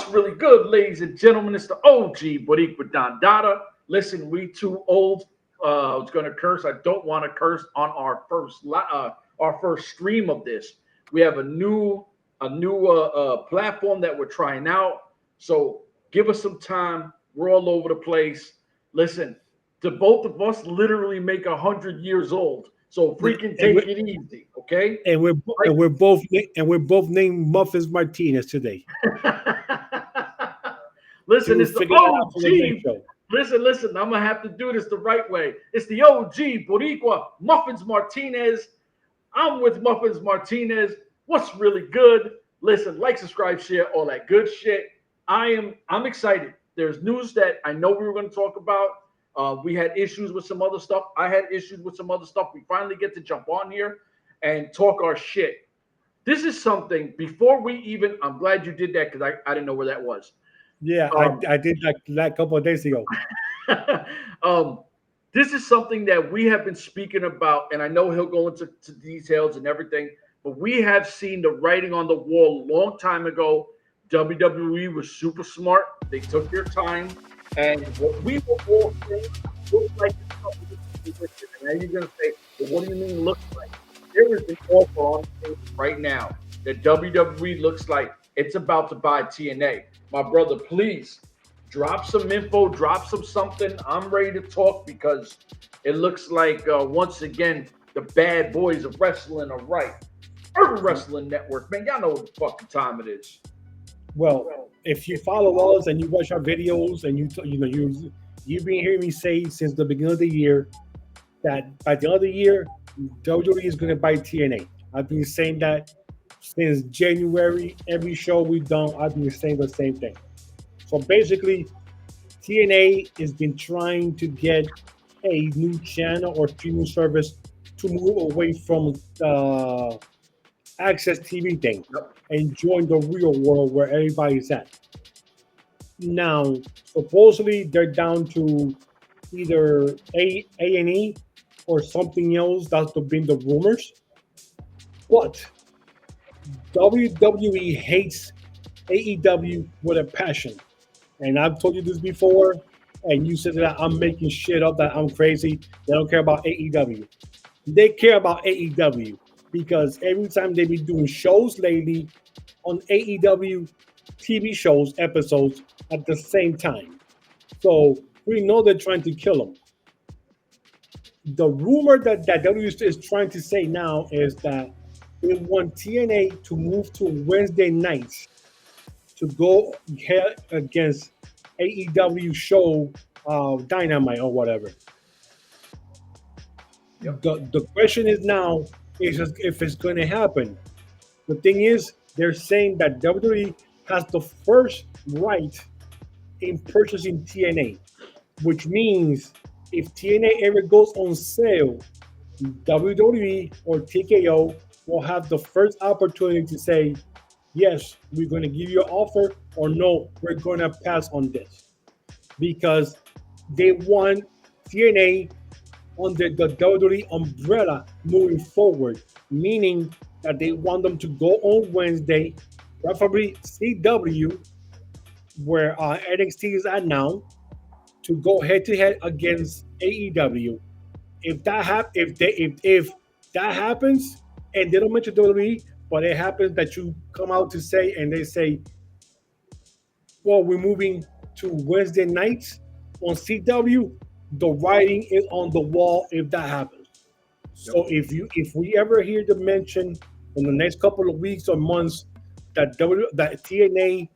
What's really good, ladies and gentlemen? It's the OG Boricua Don Dada. Listen, we too old. I was going to curse. I don't want to curse on our first stream of this. We have a new platform that we're trying out. So give us some time. We're all over the place. Listen, the both of us literally make 100 years old. So freaking take it easy, okay? And we're both named Muffins Martinez today. Listen, it's the OG. Listen. I'm gonna have to do this the right way. It's the OG Boricua Muffins Martinez. I'm with Muffins Martinez. What's really good? Listen, like, subscribe, share, all that good shit. I'm excited. There's news that I know we were going to talk about. We had issues with some other stuff. I had issues with some other stuff. We finally get to jump on here and talk our shit. This is something before we even. I'm glad you did that because I didn't know where that was. Yeah, I did like a couple of days ago. This is something that we have been speaking about, and I know he'll go into details and everything, but we have seen the writing on the wall a long time ago. WWE was super smart. They took their time, and what we were all saying looked like this. And now you're going to say, well, what do you mean looks like? There is an offer on the table right now that WWE looks like it's about to buy TNA. My brother, please drop some info, drop something. I'm ready to talk because it looks like once again the bad boys of wrestling are right. Urban Wrestling Network, man, y'all know what the fucking time it is. Well, if you follow us and you watch our videos and you've been hearing me say since the beginning of the year that by the end of the year WWE is going to buy TNA. I've been saying that since January. Every show we've done, I've been saying the same thing. So basically, TNA has been trying to get a new channel or streaming service to move away from the Access TV thing and join the real world where everybody's at. Now, supposedly they're down to either A&E or something else. That's been the rumors. But WWE hates AEW with a passion. And I've told you this before, and you said that I'm making shit up, that I'm crazy. They don't care about AEW. They care about AEW because every time they be doing shows lately on AEW TV shows, episodes at the same time. So we know they're trying to kill them. The rumor that WWE is trying to say now is that they want TNA to move to Wednesday nights to go head against AEW show Dynamite or whatever. Yep. The question is now is if it's going to happen. The thing is, they're saying that WWE has the first right in purchasing TNA, which means if TNA ever goes on sale, WWE or TKO will have the first opportunity to say, yes, we're going to give you an offer, or no, we're going to pass on this. Because they want TNA under the WWE umbrella moving forward, meaning that they want them to go on Wednesday, preferably CW, where NXT is at now, to go head-to-head against AEW. If that happens, and they don't mention WWE, but it happens that you come out to say, and they say, well, we're moving to Wednesday nights on CW, the writing is on the wall if that happens. So if we ever hear the mention in the next couple of weeks or months that TNA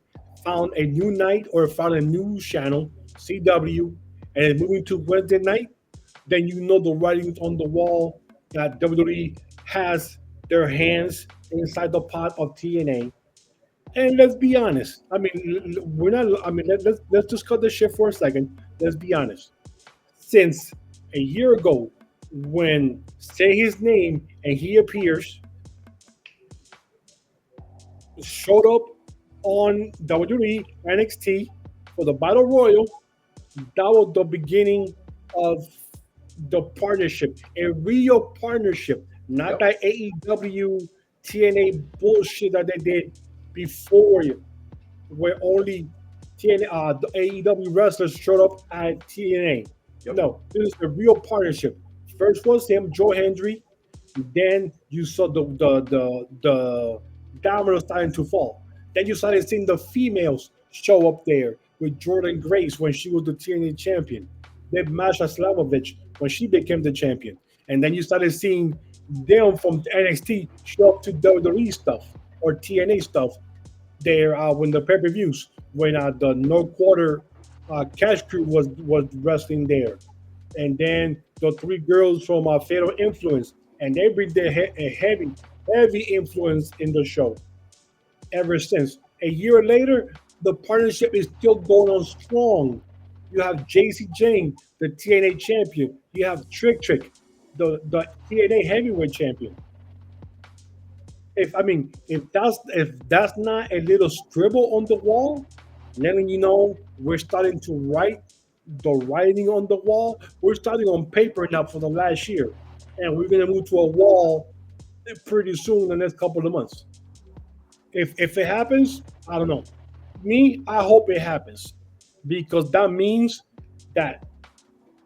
found a new night or found a new channel, CW, and it's moving to Wednesday night, then you know the writing's on the wall that WWE has their hands inside the pot of TNA. And let's be honest. I mean, let's just cut the shit for a second. Let's be honest. Since a year ago, when say his name and he appears, showed up on WWE NXT for the Battle Royal, that was the beginning of the partnership, a real partnership, not that AEW TNA bullshit that they did before you. where only the AEW wrestlers showed up at TNA. Yep. No, this is a real partnership. First was him, Joe Hendry. Then you saw the dominoes starting to fall. Then you started seeing the females show up there with Jordan Grace when she was the TNA champion. Then Masha Slamovich when she became the champion. And then you started seeing them from NXT show up to WWE stuff or TNA stuff there when the pay-per-views when the no quarter cash crew was wrestling there, and then the three girls from Fatal Influence, and they bring their a heavy influence in the show. Ever since a year later, the partnership is still going on strong. You have JC Jane, the TNA champion. You have Trick, the TNA heavyweight champion. If that's not a little scribble on the wall, letting you know we're starting to write the writing on the wall. We're starting on paper now for the last year, and we're gonna move to a wall pretty soon in the next couple of months. If it happens, I don't know. Me, I hope it happens because that means that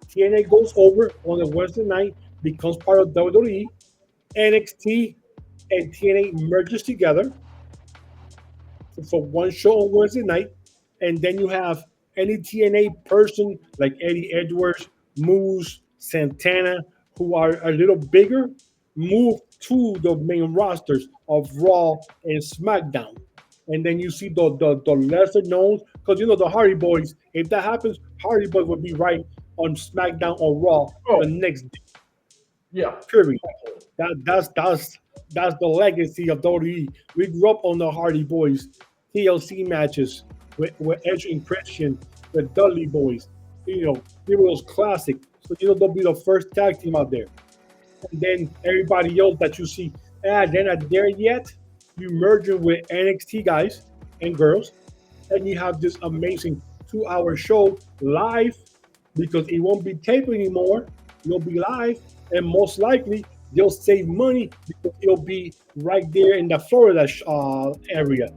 TNA goes over on a Wednesday night, becomes part of WWE, NXT and TNA merges together for one show on Wednesday night, and then you have any TNA person like Eddie Edwards, Moose, Santana, who are a little bigger, move to the main rosters of Raw and SmackDown. And then you see the lesser known, because you know the Hardy Boys. If that happens, Hardy Boys will be right on SmackDown or Raw the next day. Yeah. Period. That's the legacy of WWE. We grew up on the Hardy Boys TLC matches with Edge and Christian, the Dudley Boys. You know, they were those classic. So you know they'll be the first tag team out there. And then everybody else that you see, they're not there yet. You merge it with NXT guys and girls, and you have this amazing 2-hour show live because it won't be taped anymore. It'll be live, and most likely they'll save money because it'll be right there in the Florida area,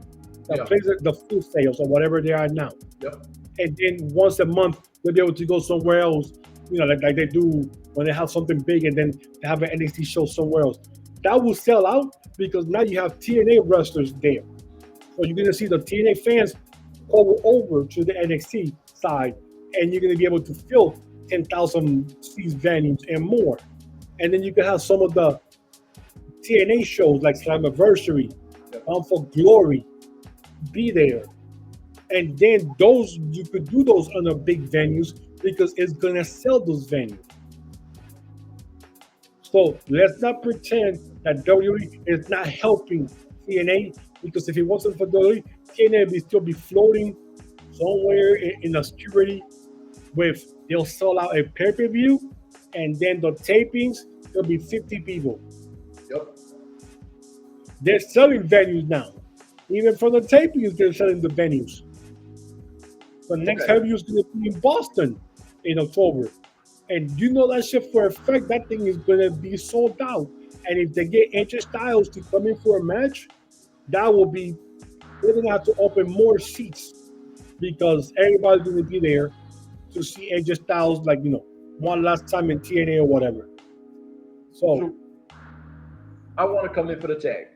the place, the food sales or whatever they are now. Yep. And then once a month they'll be able to go somewhere else, you know, like they do when they have something big, and then they have an NXT show somewhere else. That will sell out because now you have TNA wrestlers there. So you're gonna see the TNA fans over to the NXT side, and you're gonna be able to fill 10,000 seats venues and more. And then you can have some of the TNA shows like Slammiversary, Bound for Glory, be there. And then those you could do those on the big venues because it's gonna sell those venues. So let's not pretend that WWE is not helping TNA, because if it wasn't for WWE, TNA would still be floating somewhere in obscurity with they'll sell out a pay-per-view, and then the tapings, there'll be 50 people. Yep. They're selling venues now. Even for the tapings, they're selling the venues. The next venue is going to be in Boston in October. And you know that shit for a fact, that thing is going to be sold out. And if they get AJ Styles to come in for a match, that will be, they're going to have to open more seats because everybody's going to be there to see AJ Styles, like, you know, one last time in TNA or whatever. So I want to come in for the tag.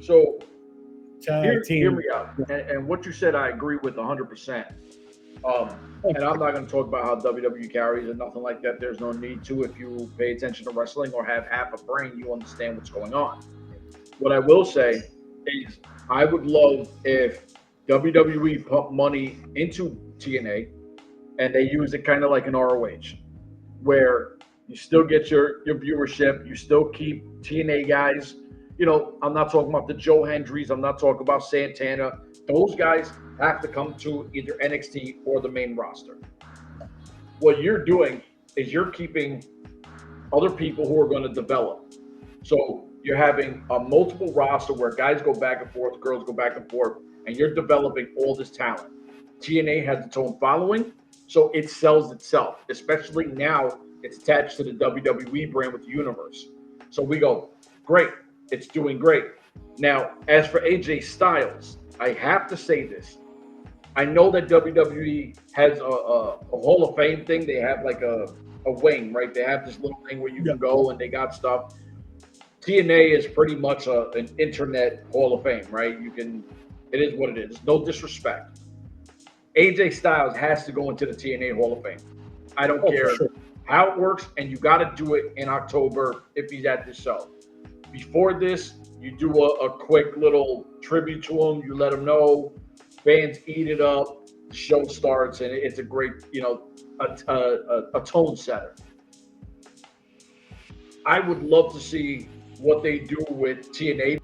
So hear me out. And what you said, I agree with 100%. And I'm not going to talk about how WWE carries and nothing like that. There's no need to. If you pay attention to wrestling or have half a brain, you understand what's going on. What I will say is I would love if WWE pump money into TNA and they use it kind of like an ROH, where you still get your viewership, you still keep TNA guys. You know, I'm not talking about the Joe Hendrys. I'm not talking about Santana. Those guys have to come to either NXT or the main roster. What you're doing is you're keeping other people who are going to develop. So you're having a multiple roster where guys go back and forth, girls go back and forth, and you're developing all this talent. TNA has its own following, so it sells itself, especially now it's attached to the WWE brand with the Universe. So we go, great, it's doing great. Now, as for AJ Styles, I have to say this. I know that WWE has a Hall of Fame thing. They have like a wing, right? They have this little thing where you can go and they got stuff. TNA is pretty much an internet Hall of Fame, right? It is what it is. No disrespect. AJ Styles has to go into the TNA Hall of Fame. I don't care how it works, and you got to do it in October if he's at this show. Before this, you do a quick little tribute to him. You let him know. Fans eat it up. The show starts, and it's a great, a tone setter. I would love to see what they do with TNA,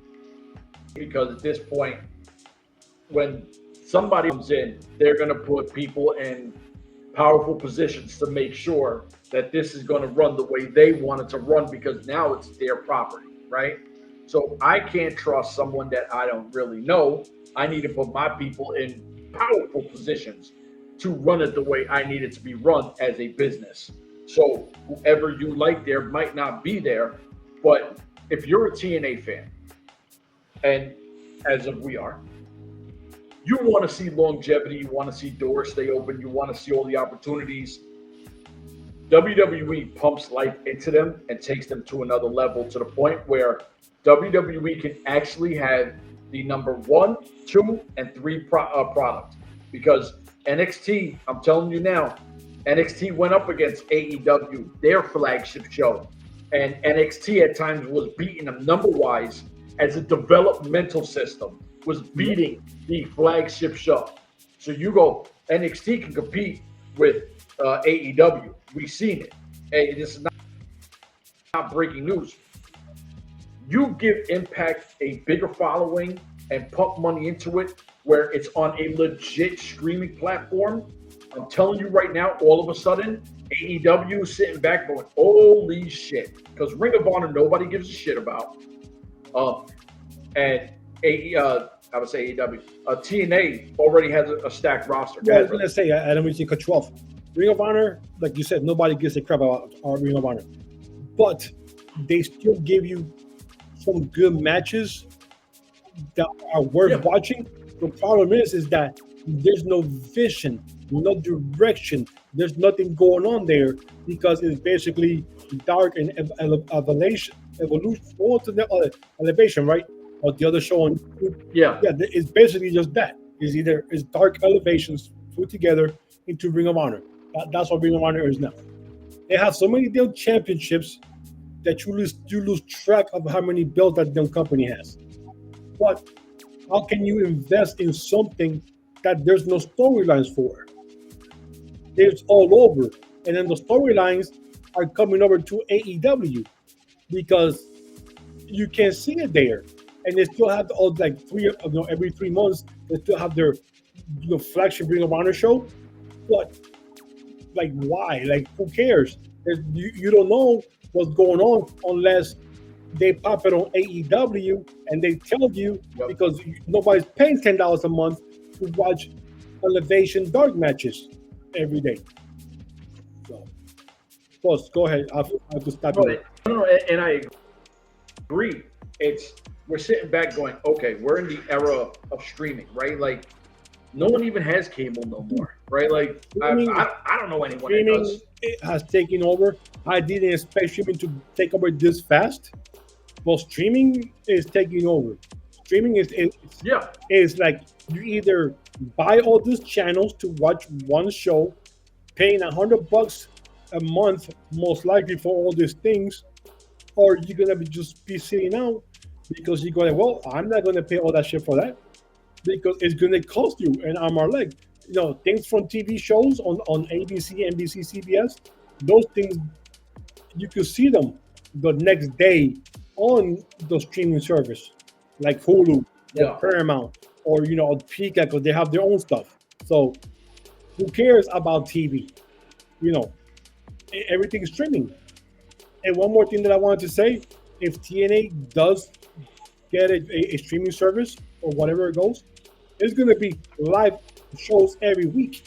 because at this point, when somebody comes in, they're going to put people in powerful positions to make sure that this is going to run the way they want it to run, because now it's their property, right? So I can't trust someone that I don't really know. I need to put my people in powerful positions to run it the way I need it to be run as a business. So whoever you like there might not be there, but if you're a TNA fan, and as of we are, you want to see longevity, you want to see doors stay open, you want to see all the opportunities. WWE pumps life into them and takes them to another level, to the point where WWE can actually have the number 1, 2, and 3 product. Because NXT, I'm telling you now, NXT went up against AEW, their flagship show. And NXT at times was beating them number-wise as a developmental system, was beating the flagship show. So you go, NXT can compete with AEW. We've seen it. Hey, this is not breaking news. You give Impact a bigger following and pump money into it where it's on a legit streaming platform. I'm telling you right now, all of a sudden, AEW is sitting back going, holy shit. Because Ring of Honor, nobody gives a shit about. And I would say AEW. TNA already has a stacked roster. Yeah, I was going to say, I don't really think cut you off. Ring of Honor, like you said, nobody gives a crap about our Ring of Honor. But they still give you some good matches that are worth watching. The problem is that there's no vision, no direction. There's nothing going on there, because it's basically dark and evolution. What's the elevation, right? Or the other show on YouTube. Yeah, it's basically just that. It's dark elevations put together into Ring of Honor. That's what Ring of Honor is now. They have so many damn championships that you lose track of how many belts that damn company has. But how can you invest in something that there's no storylines for? It's all over, and then the storylines are coming over to AEW because you can't see it there. And they still have every 3 months they still have their flagship Ring of Honor show. But like, why? Like, who cares? You don't know what's going on unless they pop it on AEW and they tell you, because nobody's paying $10 a month to watch Elevation Dark matches every day. So, boss, go ahead. I'll have to stop you. No, and I agree. We're sitting back going, okay, we're in the era of streaming, right? Like, no one even has cable no more, right? Like, I don't know anyone that does. It has taken over. I didn't expect streaming to take over this fast. Well, streaming is taking over. Streaming is like, you either buy all these channels to watch one show, paying $100 a month, most likely, for all these things, or you're gonna just be sitting out because you're going, well, I'm not gonna pay all that shit for that because it's gonna cost you an arm or leg. Things from TV shows on ABC, NBC, CBS, those things, you could see them the next day on the streaming service, like Hulu or Paramount or Peacock, because they have their own stuff. So who cares about TV? Everything's streaming. And one more thing that I wanted to say, if TNA does get a streaming service or whatever it goes, it's going to be live shows every week,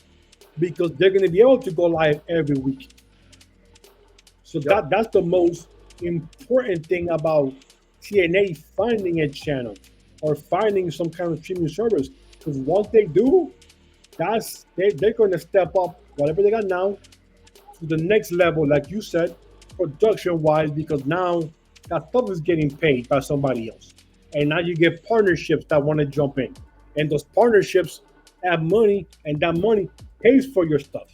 because they're going to be able to go live every week. So that's the most important thing about TNA finding a channel or finding some kind of streaming service. Because once they do, they're going to step up whatever they got now to the next level, like you said, production wise, because now that stuff is getting paid by somebody else. And now you get partnerships that want to jump in. And those partnerships have money, and that money pays for your stuff.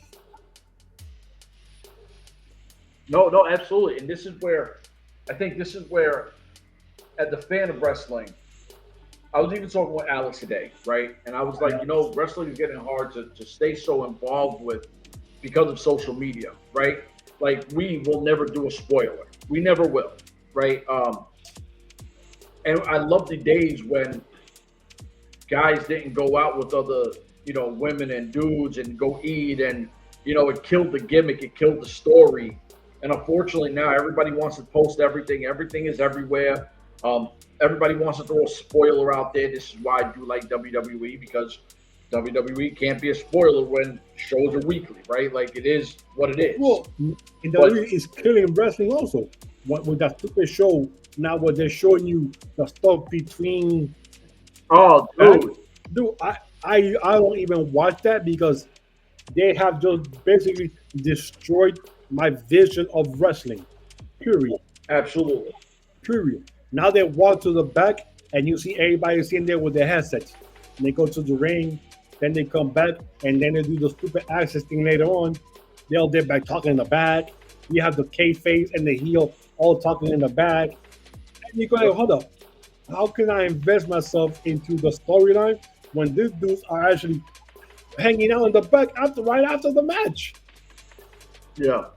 No, absolutely. And this is where as a fan of wrestling, I was even talking with Alex today, right? And I was like, wrestling is getting hard to stay so involved with because of social media, right? Like, we will never do a spoiler. We never will, right? And I love the days when guys didn't go out with other, women and dudes and go eat, and, it killed the gimmick, it killed the story. And unfortunately now everybody wants to post everything. Everything is everywhere. Everybody wants to throw a spoiler out there. This is why I do like WWE, because WWE can't be a spoiler when shows are weekly, right? Like, it is what it is. Well, and WWE is killing wrestling also. With that stupid show now, where they're showing you the stuff between. Oh, dude, I don't even watch that because they have just basically destroyed my vision of wrestling. Period. Absolutely. Period. Now they walk to the back and you see everybody sitting there with their headsets. And they go to the ring, then they come back, and then they do the stupid access thing later on. They'll get back talking in the back. You have the K face and the heel all talking in the back. And you go, like, hold up. How can I invest myself into the storyline when these dudes are actually hanging out in the back right after the match? Yeah.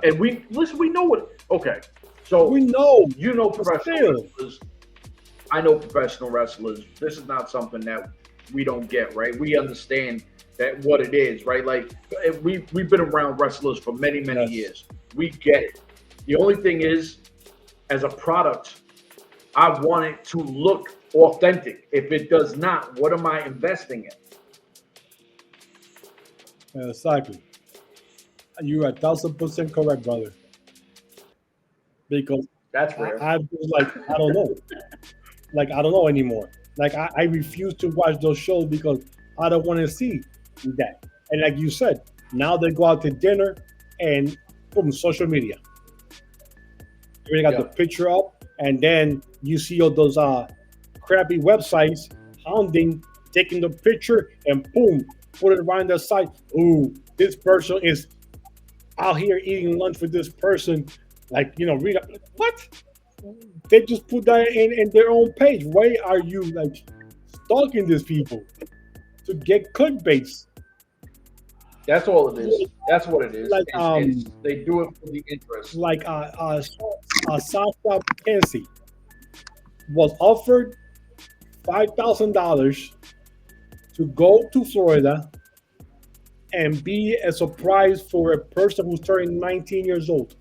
And we know what. Okay, so we know. Professional wrestlers. I know professional wrestlers. This is not something that we don't get, right? We understand that what it is, right? Like, we've been around wrestlers for many years. We get it. The only thing is, as a product, I want it to look authentic. If it does not, what am I investing in? Exactly. You're 1,000% correct, brother. Because that's rare. I was like, I don't know. Like, I don't know anymore. Like, I refuse to watch those shows because I don't want to see that. And like you said, now they go out to dinner and boom, social media. You got the picture up, and then you see all those crappy websites hounding, taking the picture, and boom, put it around the site. Ooh, this person is out here eating lunch with this person. Like, read up. What? They just put that in their own page. Why are you like stalking these people to get clickbaits? That's all it is. That's what it is. Like, they do it for the interest. Like Sasha McKenzie was offered $5,000 to go to Florida and be a surprise for a person who's turning 19 years old.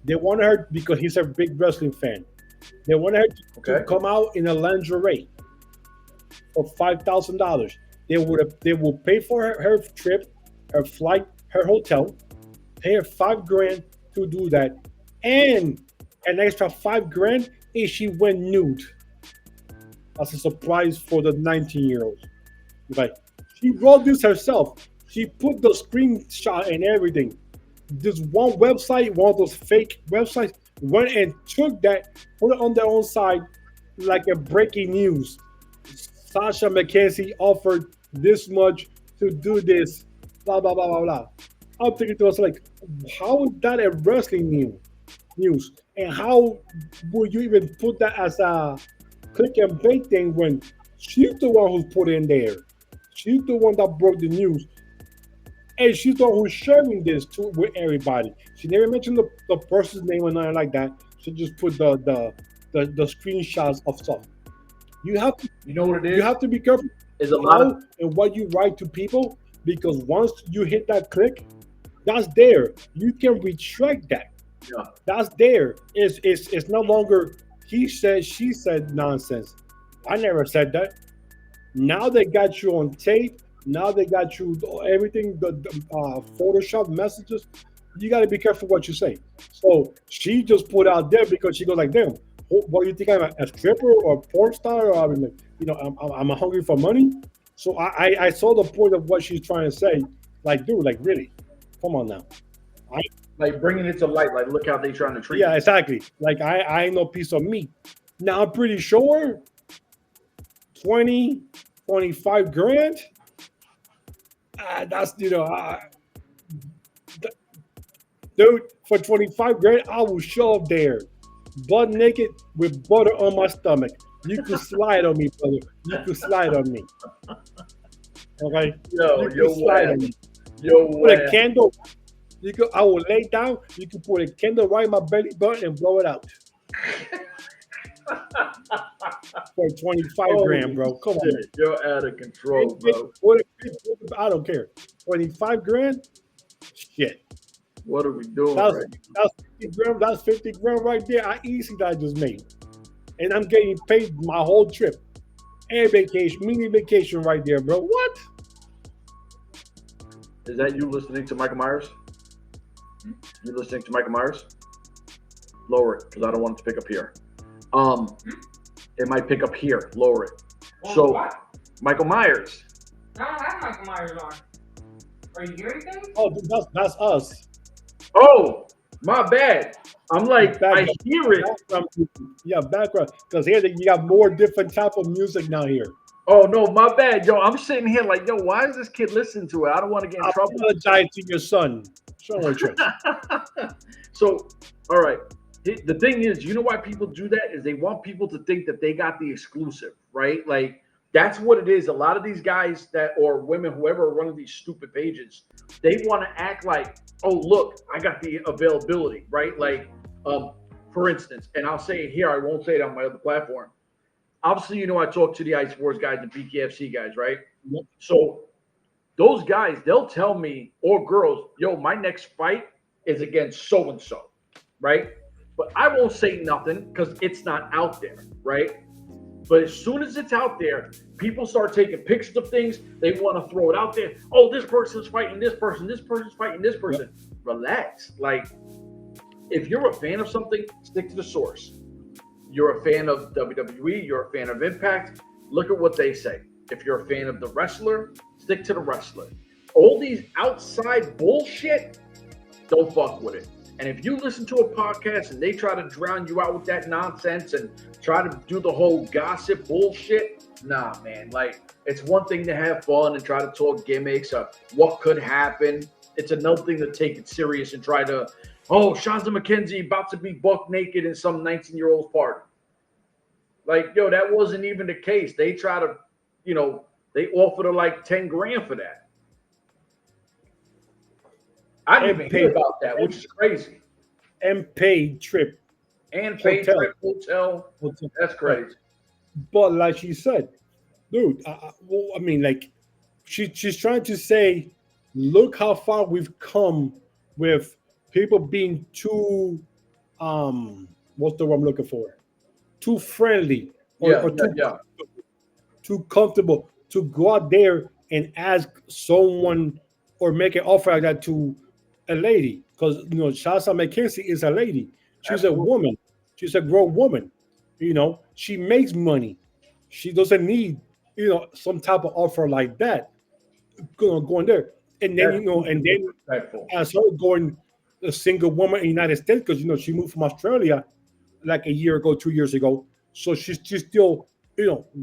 They wanted her because he's a big wrestling fan. They wanted her to come out in a lingerie for $5,000. They will pay for her trip, her flight, her hotel, pay her $5,000 to do that, and an extra $5,000 if she went nude as a surprise for the 19-year-old. Like, she wrote this herself. She put the screenshot and everything. This one website, one of those fake websites, went and took that, put it on their own side like a breaking news. Sasha McKenzie offered this much to do this, blah, blah, blah, blah, blah. I'm thinking to us, like, how is that a wrestling news? And how would you even put that as a click and bait thing when she's the one who's put in there? She's the one that broke the news. And she's the one who's sharing this with everybody. She never mentioned the person's name or nothing like that. She just put the screenshots of stuff. You have to, what it is? You have to be careful and what you write to people, because once you hit that click, that's there. You can retract that. Yeah. That's there. It's no longer he said, she said nonsense. I never said that. Now they got you on tape. Now they got you everything, the Photoshop messages. You got to be careful what you say. So she just put out there because she goes like, damn, what you think I'm a stripper or a porn star? Or I mean, like, I'm hungry for money. So I saw the point of what she's trying to say. Like, dude, like really, come on now. Like bringing it to light. Like, look how they trying to treat Yeah, me. exactly. Like I ain't no piece of meat. Now I'm pretty sure 20, 25 grand. That's dude, for 25 grand, I will show up there, butt naked with butter on my stomach. You could slide on me, brother. You could slide on me. Okay? You could slide on me. Put a candle. I will lay down. You can put a candle right in my belly button and blow it out. For 25 grand, bro. Come on. You're out of control, bro. I don't care. 25 grand? Shit. What are we doing? That's 50 grand. That's 50 grand right there. I just made. And I'm getting paid my whole trip. And vacation, mini vacation right there, bro. What? Is that you listening to Michael Myers? You listening to Michael Myers? Lower it, because I don't want it to pick up here. It might pick up here. Lower it. So, what? Michael Myers. I don't have Michael Myers on. Are you hearing things? Oh, dude, that's us. Oh, my bad. I'm like, I hear it. Yeah, background. Because here you got more different type of music now here. Oh, no, my bad. Yo, I'm sitting here like, yo, why is this kid listening to it? I don't want to get in trouble. Apologize to your son. Show him what. So, all right. The thing is, you know why people do that? Is they want people to think that they got the exclusive, right? Like, that's what it is. A lot of these guys or women, whoever are running these stupid pages, they want to act like, oh, look, I got the availability, right? Like, for instance, and I'll say it here, I won't say it on my other platform. Obviously, I talk to the Ice Wars guys and BKFC guys, right? Yep. So those guys, they'll tell me, or girls, yo, my next fight is against so-and-so, right? But I won't say nothing because it's not out there, right? But as soon as it's out there, people start taking pictures of things. They want to throw it out there. Oh, this person's fighting this person. This person's fighting this person. Yep. Relax. Like, if you're a fan of something, stick to the source. You're a fan of WWE. You're a fan of Impact. Look at what they say. If you're a fan of the wrestler, stick to the wrestler. All these outside bullshit, don't fuck with it. And if you listen to a podcast and they try to drown you out with that nonsense and try to do the whole gossip bullshit, nah, man. Like, it's one thing to have fun and try to talk gimmicks of what could happen. It's another thing to take it serious and try to, oh, Shonda McKenzie about to be buck naked in some 19-year-old's party. Like, yo, that wasn't even the case. They try to, they offered her like 10 grand for that. I didn't even hear about that, which is crazy. And paid trip. And paid trip, hotel. That's crazy. But like she said, dude, I mean, like, she's trying to say, look how far we've come with people being too, what's the word I'm looking for? Too friendly. Too comfortable to go out there and ask someone or make an offer like that to a lady, because Shasa McKenzie is a lady. She's Absolutely. A woman. She's a grown woman. She makes money. She doesn't need some type of offer like that. Going there, and then as her going a single woman in the United States, because she moved from Australia like a year ago, 2 years ago. So she's still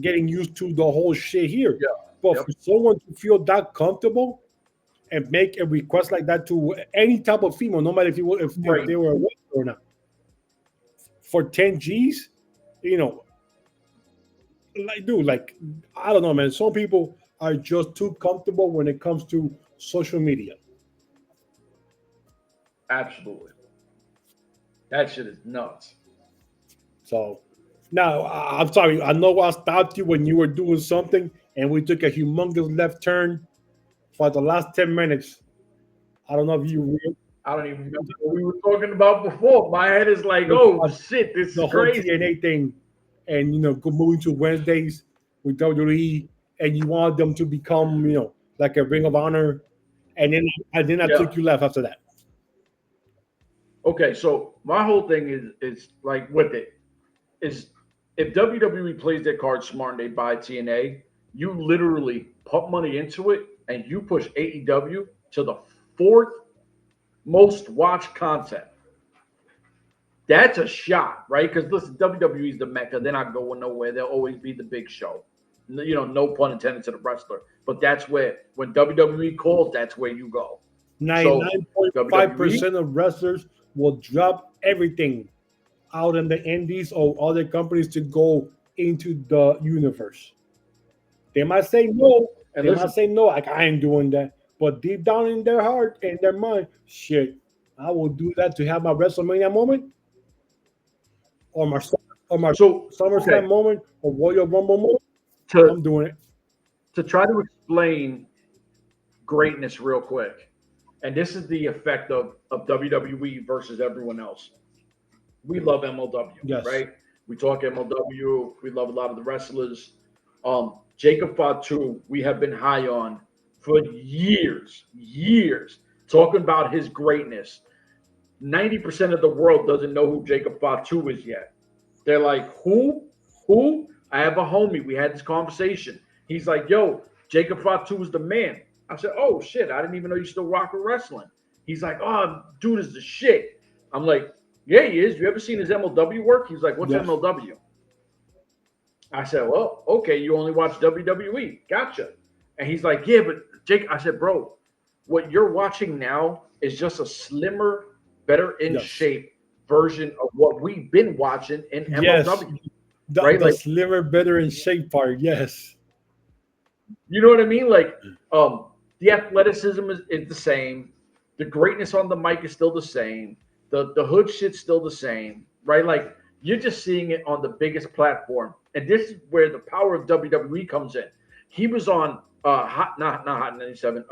getting used to the whole shit here. Yeah. But for someone to feel that comfortable and make a request like that to any type of female, no matter if they were a woman or not, for 10 G's, like, dude, like, I don't know, man. Some people are just too comfortable when it comes to social media. Absolutely. That shit is nuts. So, now, I'm sorry. I know I stopped you when you were doing something, and we took a humongous left turn. For the last 10 minutes, I don't know if you. I don't even remember what we were talking about before. My head is like, oh shit, this is crazy. The whole TNA thing, and moving to Wednesdays with WWE, and you want them to become, like a Ring of Honor, and then I took you left after that. Okay, so my whole thing is like with it. is if WWE plays their card smart and they buy TNA, you literally put money into it and you push AEW to the fourth most watched content. That's a shot, right? Because listen, WWE is the mecca. They're not going nowhere. They'll always be the big show. You know, no pun intended to the wrestler. But that's where, when WWE calls, that's where you go. 99.5% of wrestlers will drop everything out in the indies or other companies to go into the universe. They might say no. And They listen, might say no, like I ain't doing that. But deep down in their heart and their mind, shit, I will do that to have my WrestleMania moment, or my SummerSlam moment, or Royal Rumble moment. I'm doing it. To try to explain greatness real quick, and this is the effect of WWE versus everyone else. We love MLW, Yes. right? We talk MLW. We love a lot of the wrestlers. Jacob Fatu, we have been high on for years, talking about his greatness. 90% of the world doesn't know who Jacob Fatu is yet. They're like, who? Who? I have a homie. We had this conversation. He's like, yo, Jacob Fatu is the man. I said, oh, shit. I didn't even know you still rock with wrestling. He's like, oh, dude is the shit. I'm like, yeah, he is. You ever seen his MLW work? He's like, what's MLW? I said, well, okay, you only watch WWE. Gotcha. And he's like, yeah, but Jake, I said, bro, what you're watching now is just a slimmer, better in shape version of what we've been watching in MLW. Right? The slimmer, better in shape part, yes. You know what I mean? Like, the athleticism is the same. The greatness on the mic is still the same. The hood shit's still the same, right? Like, you're just seeing it on the biggest platform. And this is where the power of WWE comes in. He was on not Hot 97.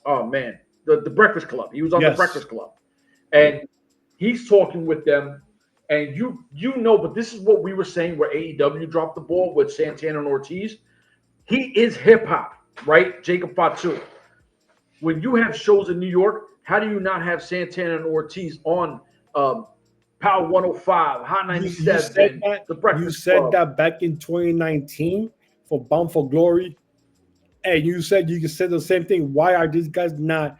Oh man, the Breakfast Club. He was on the Breakfast Club, and he's talking with them. And you know, but this is what we were saying where AEW dropped the ball with Santana and Ortiz. He is hip hop, right? Jacob Fatu. When you have shows in New York, how do you not have Santana and Ortiz on Power 105, Hot 97, the Breakfast Club? You said that back in 2019 for Bound for Glory. And you said you could say the same thing. Why are these guys not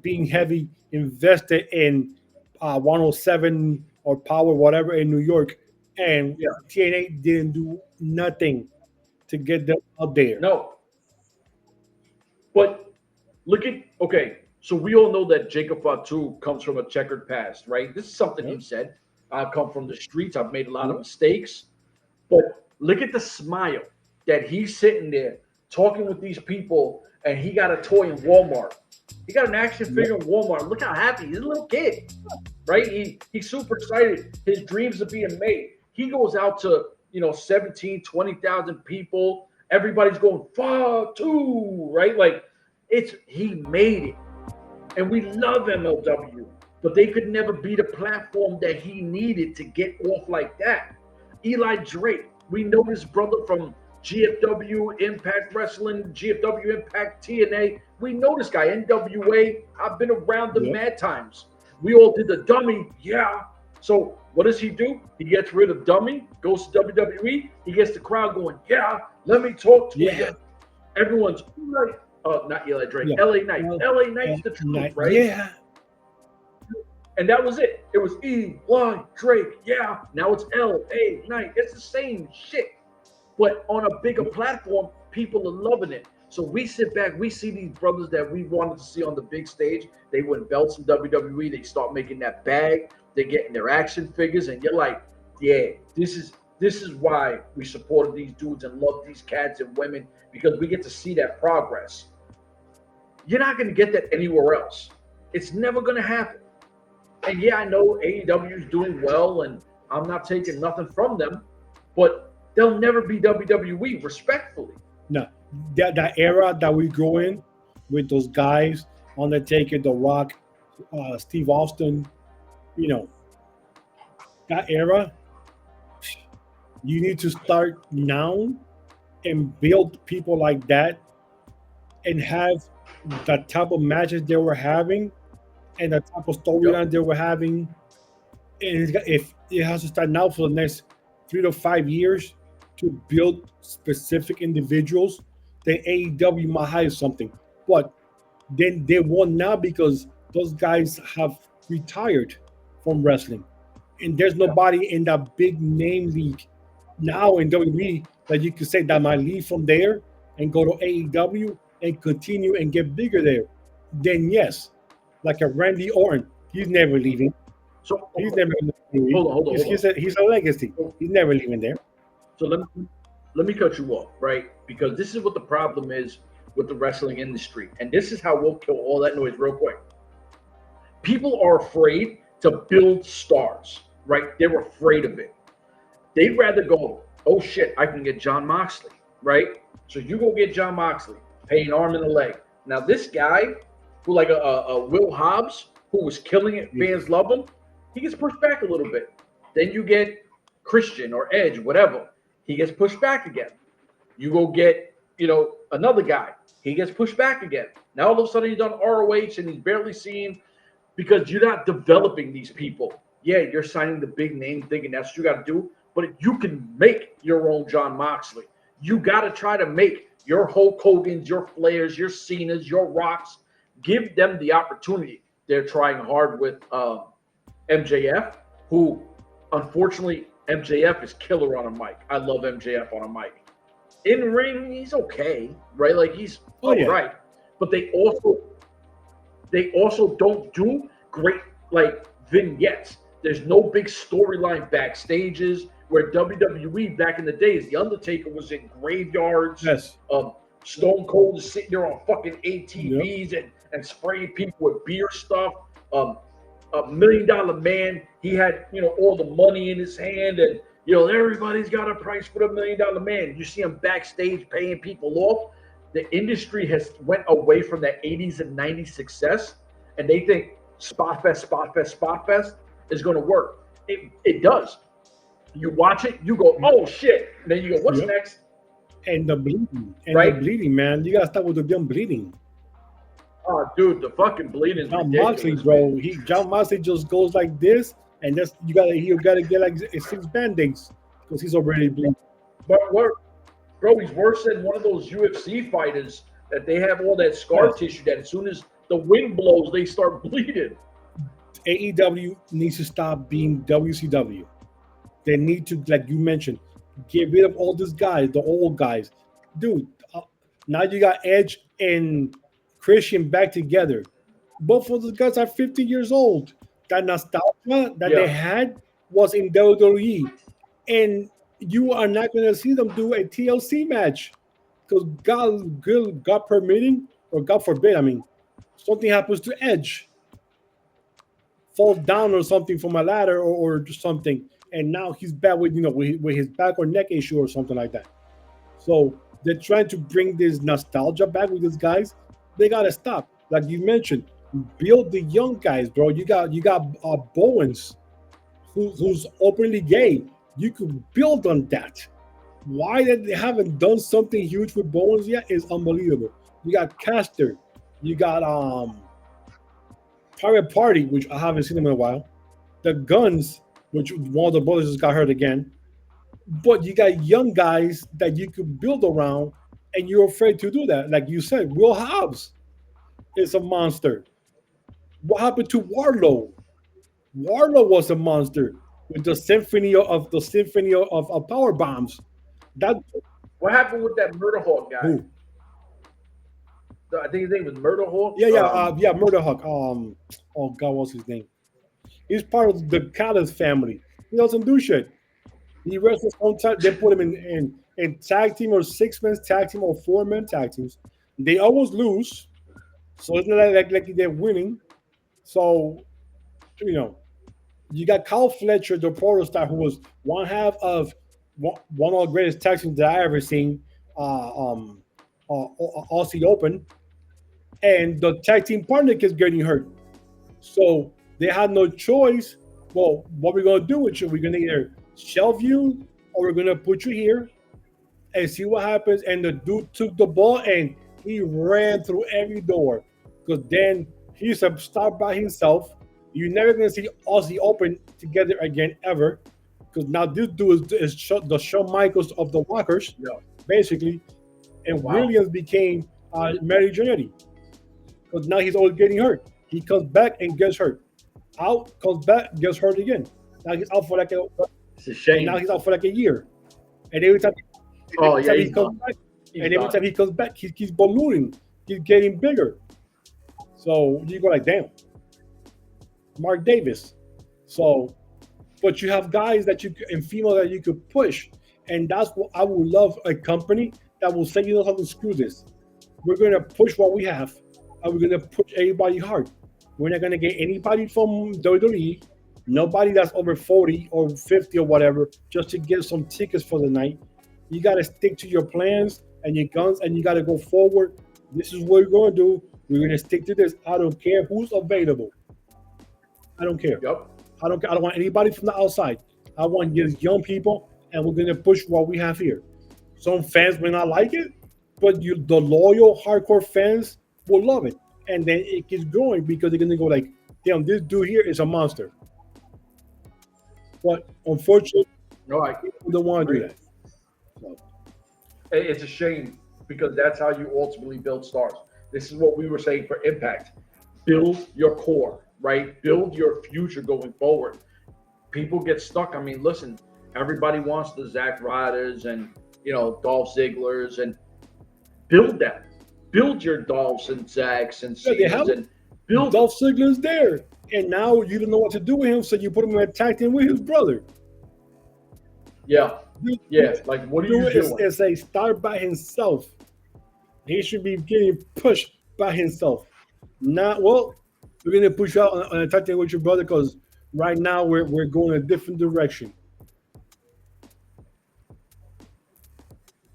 being heavy invested in 107 or Power, whatever, in New York? And TNA didn't do nothing to get them out there. No. But look at, okay, so we all know that Jacob Fatu comes from a checkered past, right? This is something he said. I come from the streets. I've made a lot of mistakes. But look at the smile that he's sitting there talking with these people, and he got a toy in Walmart. He got an action figure in Walmart. Look how happy. He's a little kid, right? He's super excited. His dreams are being made. He goes out to, 17, 20,000 people. Everybody's going, Fatu, right? Like, he made it. And we love MLW, but they could never be the platform that he needed to get off like that. Eli Drake, we know his brother from GFW, Impact Wrestling, GFW, Impact, TNA. We know this guy, N.W.A. I've been around the mad times. We all did the dummy, So what does he do? He gets rid of dummy, goes to WWE. He gets the crowd going, let me talk to you. Everyone's not Eli Drake, LA Knight. LA Knight's the truth, right? Yeah. And that was it. It was Eli Drake, Now it's LA Knight. It's the same shit. But on a bigger platform, people are loving it. So we sit back, we see these brothers that we wanted to see on the big stage. They win belts in WWE. They start making that bag. They're getting their action figures, and you're like, this is why we supported these dudes and love these cats and women, because we get to see that progress. You're not going to get that anywhere else. It's never going to happen. And I know AEW is doing well, and I'm not taking nothing from them, but they'll never be WWE, respectfully. No, that era that we go in with those guys, Undertaker, The Rock, Steve Austin, that era, you need to start now and build people like that and have the type of matches they were having and the type of storyline they were having. And if it has to start now for the next 3 to 5 years to build specific individuals, then AEW might hire something. But then they won't now because those guys have retired from wrestling. And there's nobody in that big name league now in WWE that you could say that might leave from there and go to AEW and continue and get bigger there. Then yes, like a Randy Orton, he's never leaving. So He's never leaving. hold on. He's a legacy. He's never leaving there. So let me cut you off, right? Because this is what the problem is with the wrestling industry, and this is how we'll kill all that noise real quick. People are afraid to build stars, right? They're afraid of it. They'd rather go, oh shit, I can get Jon Moxley, right? So you go get Jon Moxley, pay an arm and a leg. Now this guy, who like a Will Hobbs, who was killing it, fans love him, he gets pushed back a little bit. Then you get Christian or Edge, whatever. He gets pushed back again. You go get, another guy. He gets pushed back again. Now all of a sudden he's on ROH and he's barely seen because you're not developing these people. Yeah, you're signing the big name thinking that's what you got to do, but you can make your own Jon Moxley. You got to try to make your Hulk Hogan's, your Flairs, your Cena's, your Rocks. Give them the opportunity. They're trying hard with MJF, who unfortunately MJF is killer on a mic. I love MJF on a mic. In ring, he's okay, right? Like he's right. But they also don't do great like vignettes. There's no big storyline backstages where WWE back in the days, The Undertaker was in graveyards. Yes. Stone Cold is sitting there on fucking ATVs and spraying people with beer stuff. $1 Million Man, he had all the money in his hand, and everybody's got a price for the $1 Million Man. You see him backstage paying people off. The industry has went away from that 80s and 90s success, and they think spot fest is going to work. It does. You watch it, you go, oh shit, and then you go, what's next? And the bleeding, man. You gotta start with the damn bleeding. Oh, dude, the fucking bleeding is ridiculous, bro. Jon Moxley just goes like this, and you gotta get like 6 band-aids because he's already bleeding. But bro, he's worse than one of those UFC fighters that they have all that scar tissue that as soon as the wind blows, they start bleeding. AEW needs to stop being WCW. They need to, like you mentioned, get rid of all these guys, the old guys. Dude, now you got Edge and Christian back together. Both of those guys are 50 years old. That nostalgia that they had was in WWE. And you are not going to see them do a TLC match. Because God permitting, or God forbid, something happens to Edge. Falls down or something from a ladder or something. And now he's back with his back or neck issue or something like that. So they're trying to bring this nostalgia back with these guys. They gotta stop. Like you mentioned, build the young guys, bro. You got Bowens, who's openly gay. You could build on that. Why that they haven't done something huge with Bowens yet is unbelievable. You got Caster. You got Private Party, which I haven't seen them in a while. The Guns, which one of the brothers just got hurt again. But you got young guys that you could build around, and you're afraid to do that. Like you said, Will Hobbs is a monster. What happened to Wardlow? Wardlow was a monster with the symphony of power bombs. What happened with that Murderhawk guy? Who? I think his name was Murderhawk. Yeah, Murderhawk. Oh God, what's his name? He's part of the Callis family. He doesn't do shit. He wrestles on time. They put him in tag team or 6-man tag team or 4-man tag teams. They always lose. So it's not like they're winning. So, you got Kyle Fletcher, the portal star, who was one half of one of the greatest tag teams that I ever seen, Aussie Open. And the tag team partner is getting hurt. So they had no choice. Well, what we're going to do with you? We're going to either shelve you or we're going to put you here and see what happens. And the dude took the ball and he ran through every door because then he's a star by himself. You're never going to see Aussie Open together again ever because now this dude is the Shawn Michaels of the Walkers, Yeah. basically, and Wow. Williams became Mary Jannetty because now he's always getting hurt. He comes back and gets hurt. Out, comes back, gets hurt again. Now he's out for like It's a shame. and now he's out for like a year. And every time, he comes back, every time he comes back, he keeps ballooning. He's getting bigger. So you go like, damn, Mark Davis. So, but you have guys that you and females that you could push, and that's what I would love, a company that will say, you know something, screw this. We're gonna push what we have, and we're gonna push everybody hard. We're not gonna get anybody from WWE, nobody that's over 40 or 50 or whatever, just to get some tickets for the night. You gotta stick to your plans and your guns, and you gotta go forward. This is what we're gonna do. We're gonna stick to this. I don't care who's available. I don't care. Yep. I don't care. I don't want anybody from the outside. I want just young people, and we're gonna push what we have here. Some fans may not like it, but the loyal, hardcore fans will love it, and then it keeps growing because they're gonna go like, "Damn, this dude here is a monster." But unfortunately, No, I we don't want to do that. So, it's a shame because that's how you ultimately build stars. This is what we were saying for Impact. Build your core, right? Build your future going forward. People get stuck. I mean, listen, everybody wants the Zack Ryders and, Dolph Ziggler's, and build them. Build your Dolphs and Zacks and Cenas and build. Dolph Ziggler's there, and now you don't know what to do with him, so you put him in a tag team with his brother. Yeah. Like, what are you doing? It's a star by himself. He should be getting pushed by himself. Not, well, we're going to push you out on a tag team with your brother because right now we're going a different direction.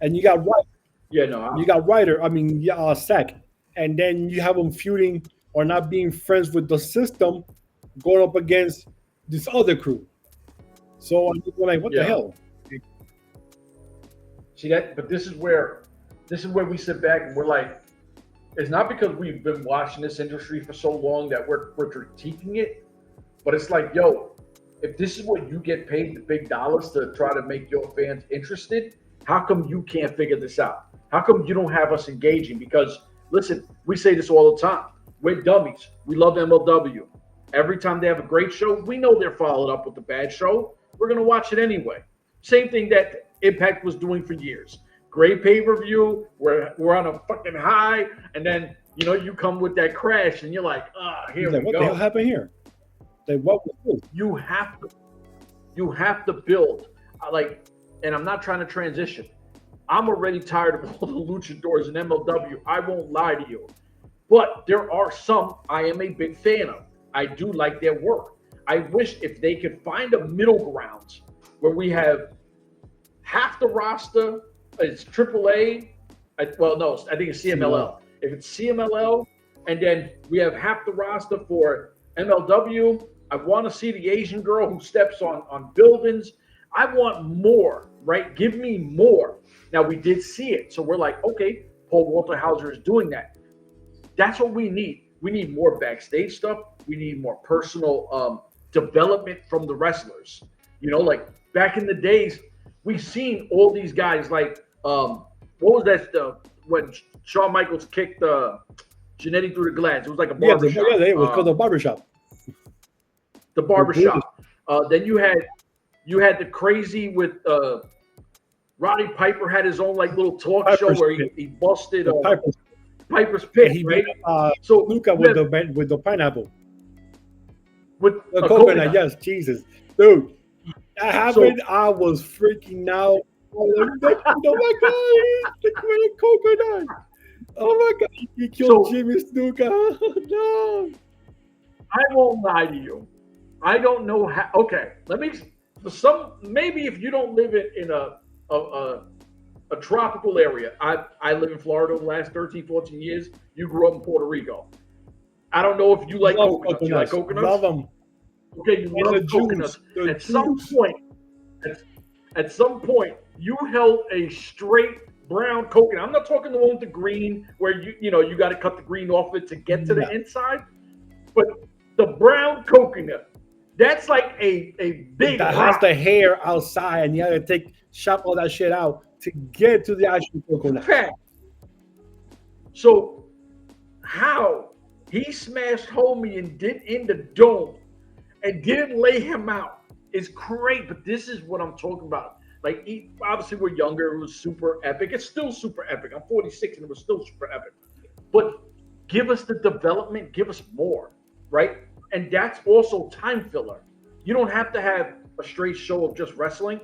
And you got Ryder. Yeah, no. You got Ryder, Sack. And then you have them feuding or not being friends with the system going up against this other crew. So I'm like, what the hell? See that? But this is where we sit back and we're like, it's not because we've been watching this industry for so long that we're critiquing it, but it's like, yo, if this is what you get paid the big dollars to try to make your fans interested, how come you can't figure this out? How come you don't have us engaging? Because listen, we say this all the time. We're dummies. We love MLW. Every time they have a great show, we know they're followed up with a bad show. We're going to watch it anyway. Same thing that Impact was doing for years. Great pay-per-view. We're on a fucking high. And then, you come with that crash and you're like, here we go. What the hell happened here? Like, what was this? You have to build. And I'm not trying to transition. I'm already tired of all the luchadors in MLW. I won't lie to you. But there are some I am a big fan of. I do like their work. I wish if they could find a middle ground where we have half the roster, it's AAA. I think it's CMLL. If it's CMLL, and then we have half the roster for MLW, I want to see the Asian girl who steps on buildings. I want more, right? Give me more. Now, we did see it. So we're like, okay, Paul Walter Hauser is doing that. That's what we need. We need more backstage stuff. We need more personal development from the wrestlers. Like back in the days, we've seen all these guys like, what was that? When Shawn Michaels kicked Jannetty through the glass. It was like a barbershop. Yeah, it was called the barbershop. The barbershop. Then you had the crazy with Roddy Piper had his own like little talk show where he busted Piper's Pit. He right? made Luca with the pineapple. With the coconut, yes, Jesus. Dude, that happened. I was freaking out. Oh my God, he's the coconut. Oh my God, he killed Jimmy Snuka. No. I won't lie to you. I don't know how. Okay, maybe if you don't live in a tropical area. I live in Florida the last 13, 14 years. You grew up in Puerto Rico. I don't know if you like coconuts. You like coconuts? Love them. Okay, you love coconuts. At some point, you held a straight brown coconut. I'm not talking the one with the green where you got to cut the green off it to get to the inside. But the brown coconut That's like a big that has rock. the hair outside, and you have to chop all that shit out to get to the actual coconut. Fact. So how he smashed homie and did in the dome and didn't lay him out is great. But this is what I'm talking about. Like, obviously we're younger. It was super epic. It's still super epic. I'm 46 and it was still super epic. But give us the development. Give us more, right? And that's also time filler. You don't have to have a straight show of just wrestling.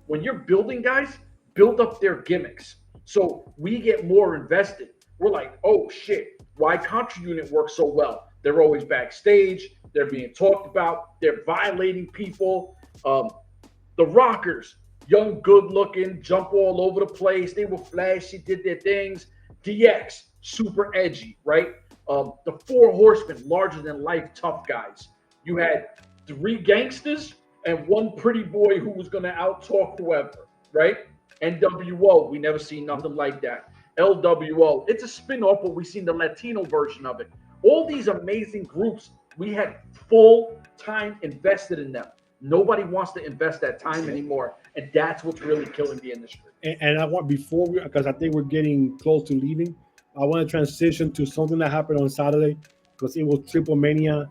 When you're building guys, build up their gimmicks. So we get more invested. We're like, oh shit, why Contra Unit works so well? They're always backstage. They're being talked about. They're violating people. The Rockers, young, good-looking, jump all over the place. They were flashy, did their things. DX, super edgy, right? The Four Horsemen, larger-than-life tough guys. You had 3 gangsters and 1 pretty boy who was going to out-talk whoever, right? N.W.A, we never seen nothing like that. L.W.A, it's a spin-off, but we seen the Latino version of it. All these amazing groups, we had full time invested in them. Nobody wants to invest that time anymore, and that's what's really killing the industry. And I want, before we, because I think we're getting close to leaving, I want to transition to something that happened on Saturday, because it was Triple Mania.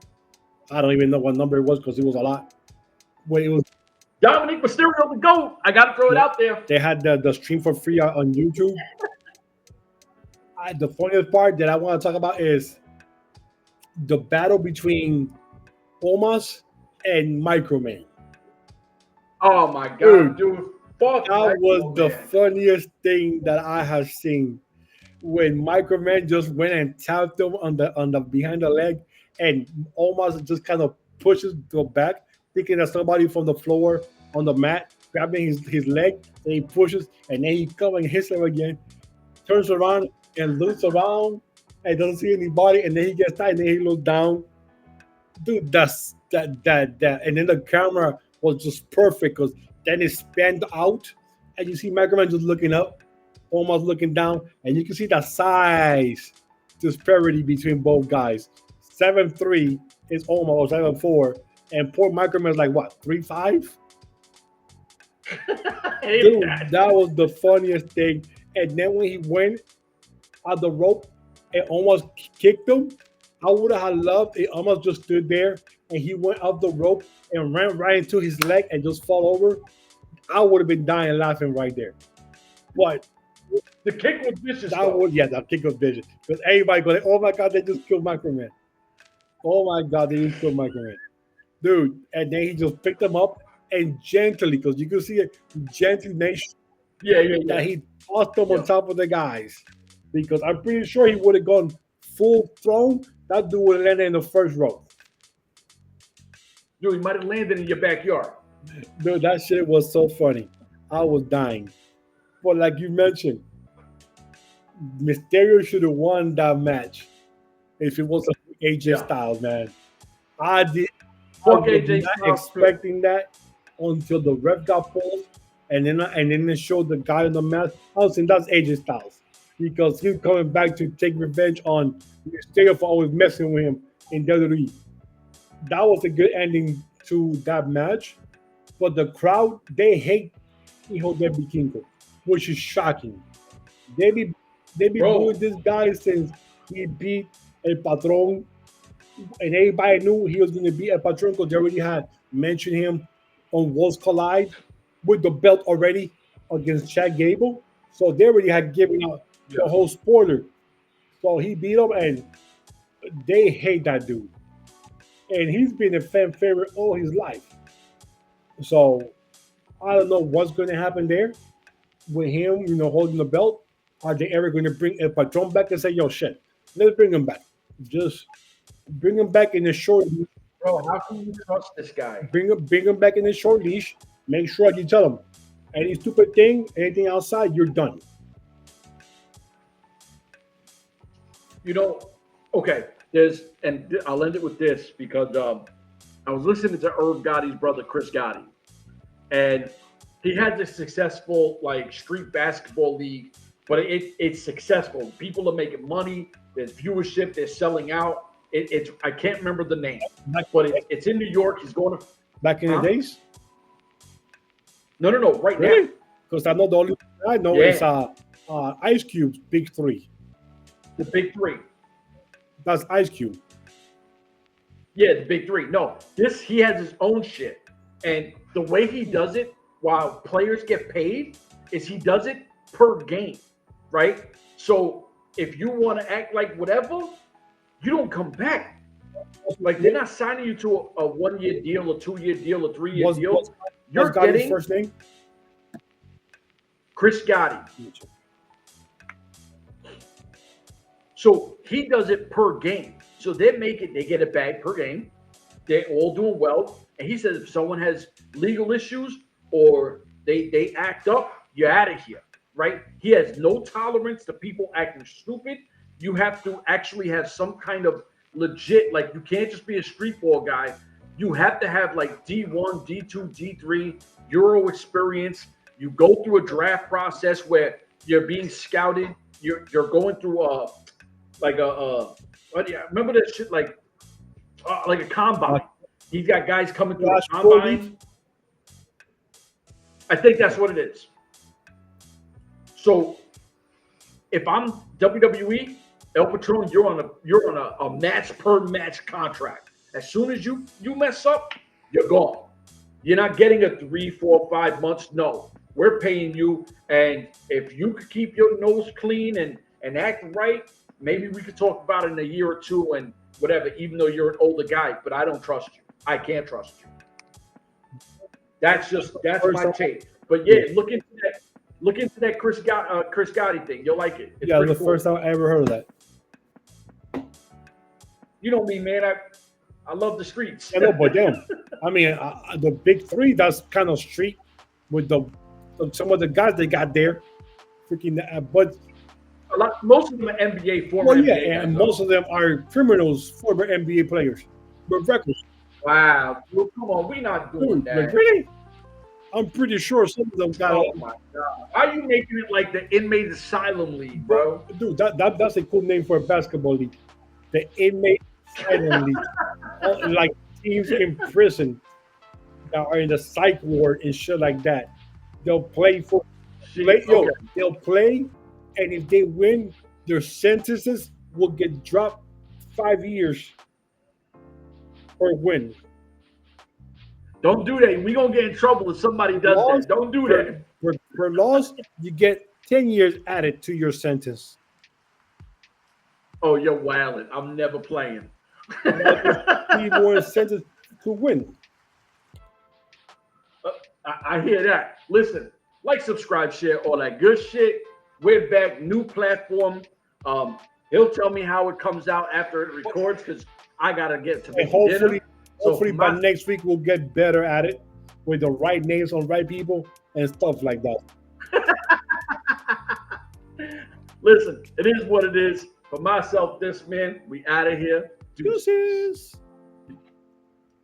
I don't even know what number it was because it was a lot. When it was Dominic Mysterio, the GOAT. I got to throw it out there. They had the stream for free on YouTube. The funniest part that I want to talk about is the battle between Omos and Microman. Oh my God, dude. Fuck, that was the man. funniest thing that I have seen. When Microman just went and tapped him on the behind the leg, and Omos just kind of pushes the back, thinking that somebody from the floor on the mat grabbing his leg, and he pushes, and then he comes and hits him again, turns around and looks around and doesn't see anybody, and then he gets tired, and then he looks down. Dude, that's that, and then the camera was just perfect because then it spanned out, and you see Microman just looking up, almost looking down, and you can see the size disparity between both guys. 7'3" is almost 7'4", and poor Microman is like what, 3'5"? Dude, that was the funniest thing. And then when he went at the rope and almost kicked him, I would have loved it. Almost just stood there and he went up the rope and ran right into his leg and just fall over. I would have been dying laughing right there. But the kick was vicious. The kick was vicious. Because everybody goes, oh my God, they just killed Microman. Oh my God, they just killed Microman. Dude, and then he just picked him up and gently, because you can see it, gently that he tossed him on top of the guys. Because I'm pretty sure he would have gone full thrown. That dude would have landed in the first row. Dude, he might have landed in your backyard. Dude, that shit was so funny. I was dying. But like you mentioned, Mysterio should have won that match if it wasn't AJ Styles, man. I was not expecting that until the ref got pulled, and then they showed the guy on the mat. I was saying that's AJ Styles because he's coming back to take revenge on Mysterio for always messing with him in WWE. That was a good ending to that match, but the crowd, they hate Hijo de Vikingo, which is shocking. They be booing this guy since he beat El Patron, and everybody knew he was going to beat El Patron because they already had mentioned him on Worlds Collide with the belt already against Chad Gable. So they already had given out the whole spoiler. So he beat him, and they hate that dude. And he's been a fan favorite all his life. So I don't know what's going to happen there with him, holding the belt. Are they ever going to bring El Patron back and say, yo, shit, let's bring him back. Just bring him back in a short leash. Bro, how can you trust this guy? Bring him back in a short leash. Make sure you tell him, any stupid thing, anything outside, you're done. Okay, I'll end it with this because I was listening to Irv Gotti's brother, Chris Gotti, and he had this successful street basketball league, but it's successful. People are making money. There's viewership. They're selling out. It's I can't remember the name, Back, but it's in New York. He's going to back in the days? no, right now. Really? Because I know the only thing I know Yeah. is Ice Cube's Big Three. The big three. That's Ice Cube. Yeah, the big three. No, he has his own shit. And the way he does it while players get paid is he does it per game, right? So if you want to act like whatever, you don't come back. Like they're not signing you to a 1-year deal, a 2-year deal, a 3-year deal. You're What's Gotti's getting first name? Chris Gotti. So he does it per game. So they get a bag per game. They're all doing well. And he says if someone has legal issues or they act up, you're out of here, right? He has no tolerance to people acting stupid. You have to actually have some kind of legit, like you can't just be a street ball guy. You have to have like D1, D2, D3, Euro experience. You go through a draft process where you're being scouted. You're going through remember that shit like a combine. He's got guys coming through a combine. I think that's what it is. So if I'm WWE, El Patron, you're on a match per match contract. As soon as you mess up, you're gone. You're not getting a 3, 4, 5 months. No, we're paying you. And if you could keep your nose clean and act right, maybe we could talk about it in a year or two and whatever, even though you're an older guy, but I don't trust you. I can't trust you. That's my take. But yeah, look into that Chris Gotti thing. You'll like it. It's the cool. first time I ever heard of that. You know me, man. I love the streets. I know, but damn, I mean, the big three, that's kind of street with some of the guys they got there. Freaking, but most of them are NBA, former NBA. Yeah, and most of them are criminals, former NBA players. But records. Wow. Well, come on, we're not doing that. Like, really? I'm pretty sure some of them got. Oh my God! Why are you making it like the inmate asylum league, bro? Dude, that's a cool name for a basketball league. The inmate asylum league, like teams in prison that are in the psych ward and shit like that. They'll play for. They'll play, and if they win, their sentences will get dropped 5 years or win. Don't do that. We're going to get in trouble if somebody does that. Don't do that. For loss, you get 10 years added to your sentence. Oh, you're wilding. I'm never playing. 3 more sentences to win. I hear that. Listen, like, subscribe, share, all that good shit. We're back. New platform. He'll tell me how it comes out after it records because I got to get to dinner. Hopefully by next week we'll get better at it with the right names on right people and stuff like that. Listen, it is what it is. For myself, this man, we out of here. Deuces.